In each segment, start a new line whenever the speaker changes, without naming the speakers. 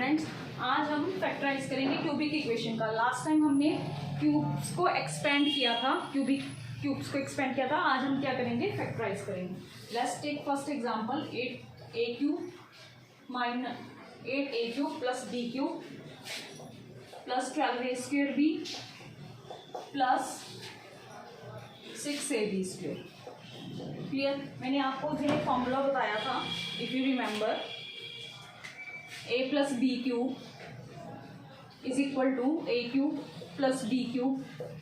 Students, आज हम factorise करेंगे क्यूबिक इक्वेशन का। लास्ट टाइम हमने क्यूब्स को एक्सपेंड किया था, क्यूब्स को एक्सपेंड किया था। आज हम क्या करेंगे, फैक्टराइज करेंगे। Let's take first example 8a³ plus b³ plus 12a² plus 6ab²। Clear? मैंने आपको जो है फॉर्मूला बताया था, if you remember, a plus b³ is equal to a³ plus b³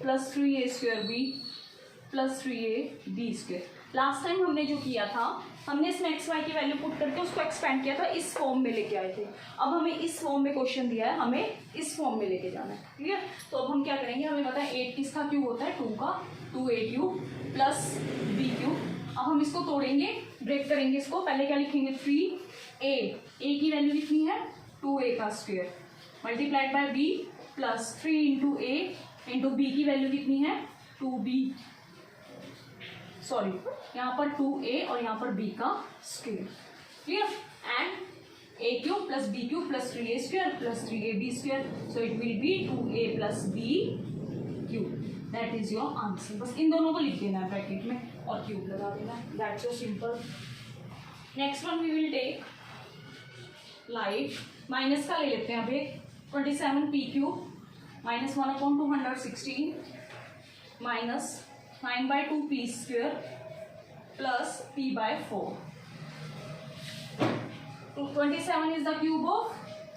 plus 3a² plus 3ab²। Last time हमने जो किया था, हमने इसमें एक्स वाई की वैल्यू पुट करके उसको एक्सपेंड किया था, इस फॉर्म में लेके आए थे। अब हमें इस फॉर्म में क्वेश्चन दिया है, हमें इस फॉर्म में लेके जाना है। क्लियर? तो अब हम क्या करेंगे, हमें पता है 8 किसका क्यूब होता है, 2 का, 2a³ प्लस b³। अब हम इसको तोड़ेंगे, ब्रेक करेंगे इसको। पहले क्या लिखेंगे, 3a, a की वैल्यू कितनी है, 2a का square multiplied by b plus 3 into a into b की वैल्यू कितनी है, 2b, सॉरी यहाँ पर 2a और यहाँ पर b का square. Clear? And a³ plus b³ plus 3a² plus 3ab², so it will be 2a plus b³। That is your answer. बस इन दोनों को लिख देना है ब्रैकेट में और क्यूब लगा देना है। That's so simple. Next one we will take like minus का ले लेते हैं। अभी 27p³ minus 1/216 minus 9/2p² plus p/4। तो 27 is the cube of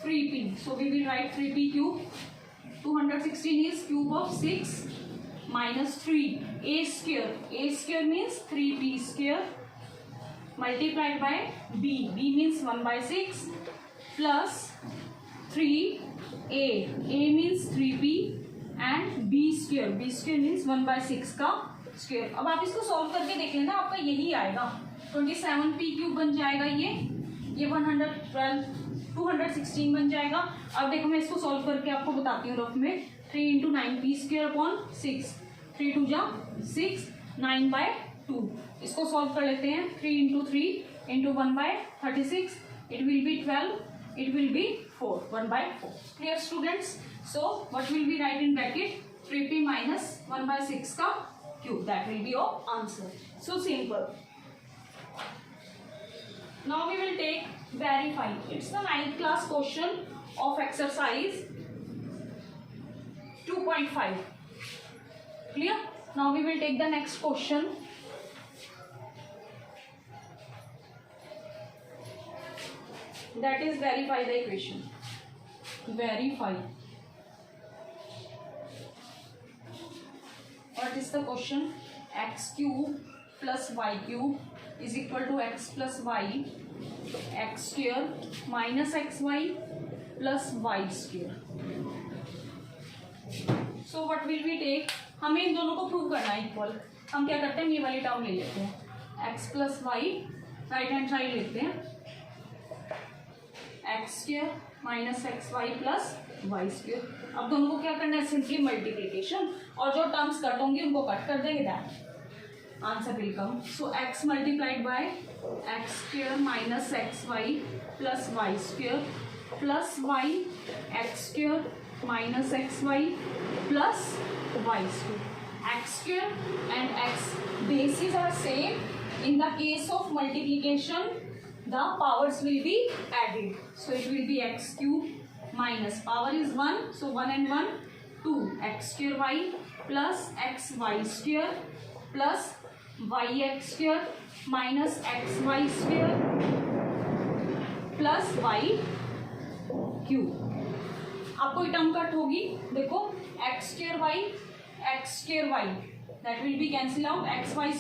3p, so we will write 3p³। 216 is cube of 6 minus 3a² a² means 3p² multiplied by b means 1/6 plus 3a means 3p and b² means 1/6 का square. अब आप इसको solve करके देख लेना, आपका यही आएगा। 27p³ बन जाएगा, ये 216 बन जाएगा। अब देखो मैं इसको सॉल्व करके आपको बताती हूँ रफ में। 3 इंटू 9p² अपॉन 6, 3 2 जा 6, 9/2। इसको सॉल्व कर लेते हैं। 3 into 3 into 1/36, it will be 12, it will be 4, 1/4। Clear students? So what will be right in bracket, 3p minus 1/6 का cube, that will be your answer. So simple. Now we will take verify. It's the 9th class question of exercise 2.5. Clear? Now we will take the next question. That is verify the equation. Verify. What is the question? x³ plus y³ is equal to x plus y x² minus xy plus y²। So what will we take? हमें इन दोनों को prove करना है equal. हम क्या करते हैं, ये वाली टर्म ले लेते हैं, x plus y right hand side लेते हैं, x² minus xy plus y²। अब दोनों को क्या करना है, सिंपली मल्टीप्लीकेशन, और जो टर्म्स कट होंगी उनको कट कर देंगे, that answer will come. So x multiplied by x² minus xy plus y² plus y x² minus xy plus y²। x² and x bases are same. In the case of multiplication, the powers will be added. So it will be x³ minus power is 1, so 1 and 1 2, x² y plus xy² plus yx² minus xy² plus y³। आपको ये term cut होगी, देखो x² y that will be cancel out, xy²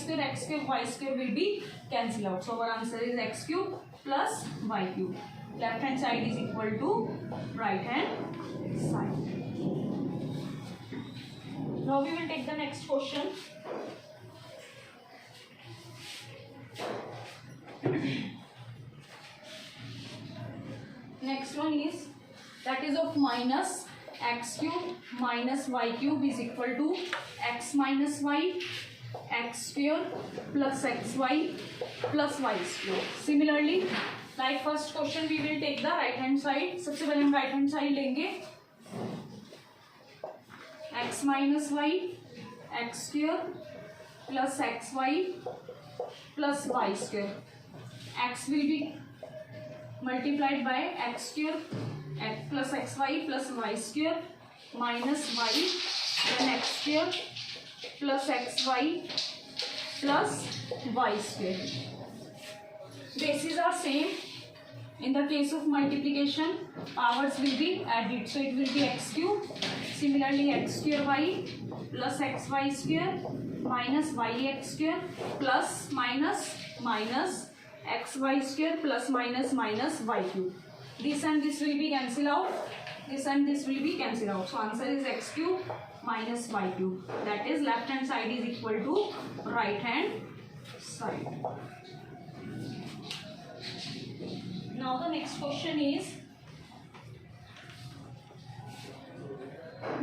y² will be cancel out, so our answer is x³ plus y³। left hand side is equal to right hand side। now we will take the next question। next one is, that is of minus x³ minus y³ is equal to x minus y x² plus xy plus y²। Similarly like first question we will take the right hand side. सबसे पहले हम right hand side लेंगे. x minus y x square plus x y plus y square. x will be multiplied by x square plus x y plus y square minus y then x square plus x y plus y square. Bases are same. In the case of multiplication, powers will be added. So it will be x cube. Similarly, x square y plus xy square minus yx square plus minus minus xy square plus minus minus y cube. This and this will be cancelled out. This and this will be cancelled out. So answer is x cube minus y cube. That is left hand side is equal to right hand side. Now the next question is,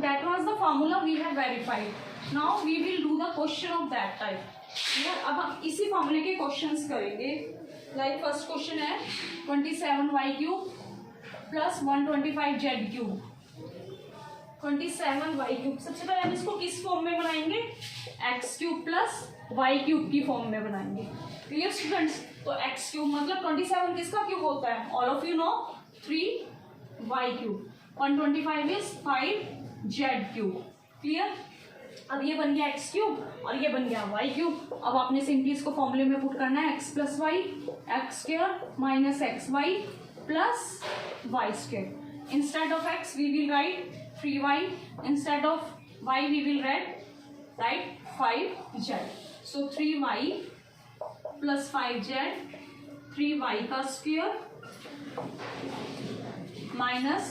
that was the formula we have verified. Now we will do the question of that type. अब हम इसी फॉर्मूले के questions करेंगे. Like first question है 27y cube plus 125z cube. 27y cube. सबसे पहले हम इसको किस फॉर्म में बनाएंगे? x cube plus y cube की फॉर्म में बनाएंगे. Clear students? तो x क्यूब मतलब 27 किसका क्यूब होता है? All of you know 3y cube. 125 is 5z cube. Clear? अब ये बन गया x क्यूब और ये बन गया y क्यूब. अब आपने सिंपली इसको फॉर्मूले में पुट करना है. x plus y x square minus x y plus y square. Instead of x we will write 3y. Instead of y we will write 5z. So 3y plus 5z 3y का square minus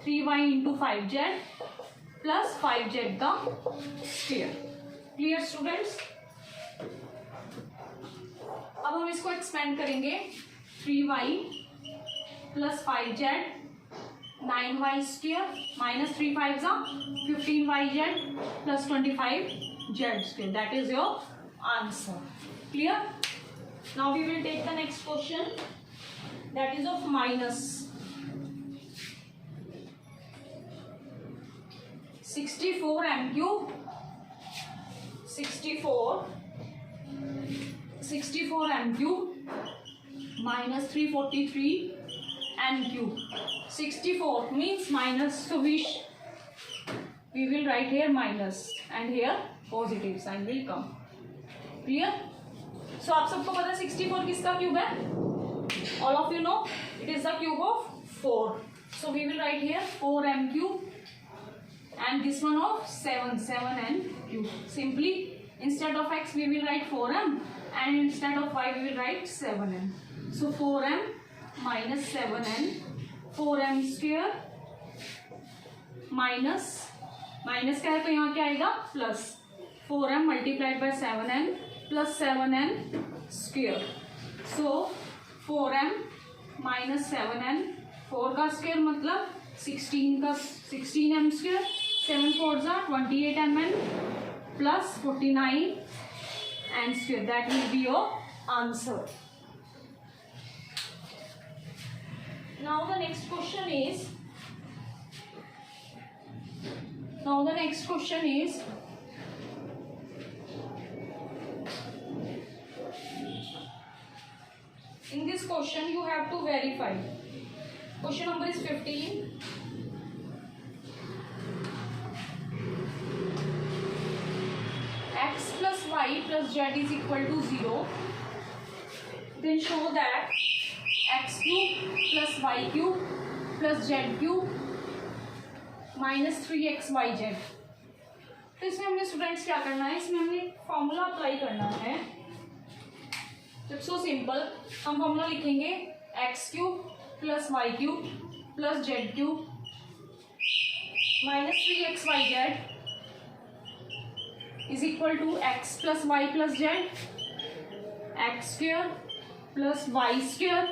3y into 5z plus 5z का square. Clear students? अब हम इसको expand करेंगे. 3y plus 5z 9y square minus 3 5 जा 15yz plus 25z square. That is your answer. Clear? Now we will take the next question, that is of minus 64 m cube 64 m cube minus 343 n cube. 64 means minus, so we will write here minus and here positive sign will come. Clear? So आप सबको पता है 64 किसका cube है? All of you know it is the cube of 4. So we will write here 4m cube and this one of 7n cube. Simply instead of x we will write 4m and instead of y we will write 7n. So 4m minus 7n 4m square minus क्या है तो यहाँ क्या आएगा plus 4m multiplied by 7n plus 7n square. So 4m minus 7n 4 का square मतलब 16m square 7 4 जा 28mn plus 49n square. That will be your answer. Now the next question is in this question you have to verify. Question number is 15. X plus y plus z is equal to 0. Then show that x cube plus y cube plus z cube minus 3xyz. तो इसमें हमने students क्या करना है? इसमें हमने formula apply करना है. It's so simple. हम फॉर्मूला लिखेंगे x cube plus y cube plus z cube minus 3xyz is equal to x plus y plus z x square plus y square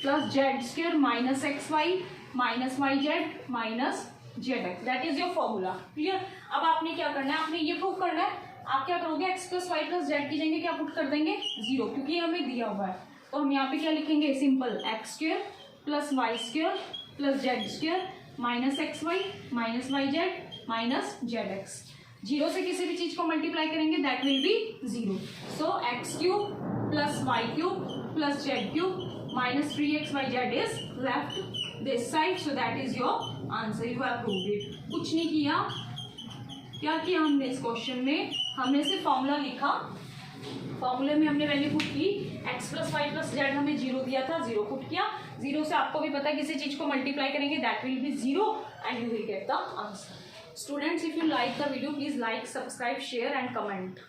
plus z square minus x y minus y z minus z x. That is your formula. Clear? अब आपने क्या करना है? आपने ये prove करना है. आप क्या करोगे? X plus y plus z की जगह क्या पुट कर देंगे? 0, क्योंकि ये हमें दिया हुआ है. तो हम यहाँ पे क्या लिखेंगे, simple x square plus y square plus z square minus x y minus y z minus z x. Zero से किसी भी चीज को मल्टीप्लाई करेंगे that will be zero. So x cube plus y cube plus z cube minus 3xy z is left this side, so that is your answer, you have proved it. कुछ नहीं किया, क्या किया हमने इस क्वेश्चन में, हमने सिर्फ फॉर्मूला लिखा, फॉर्मूले में हमने वैल्यू पुट की, x plus y plus z हमें जीरो दिया था, जीरो पुट किया, जीरो से आपको भी पता है किसी चीज को मल्टीप्लाई करेंगे that will be zero and you will get the answer. Students, if you like the video please like, subscribe, share and comment.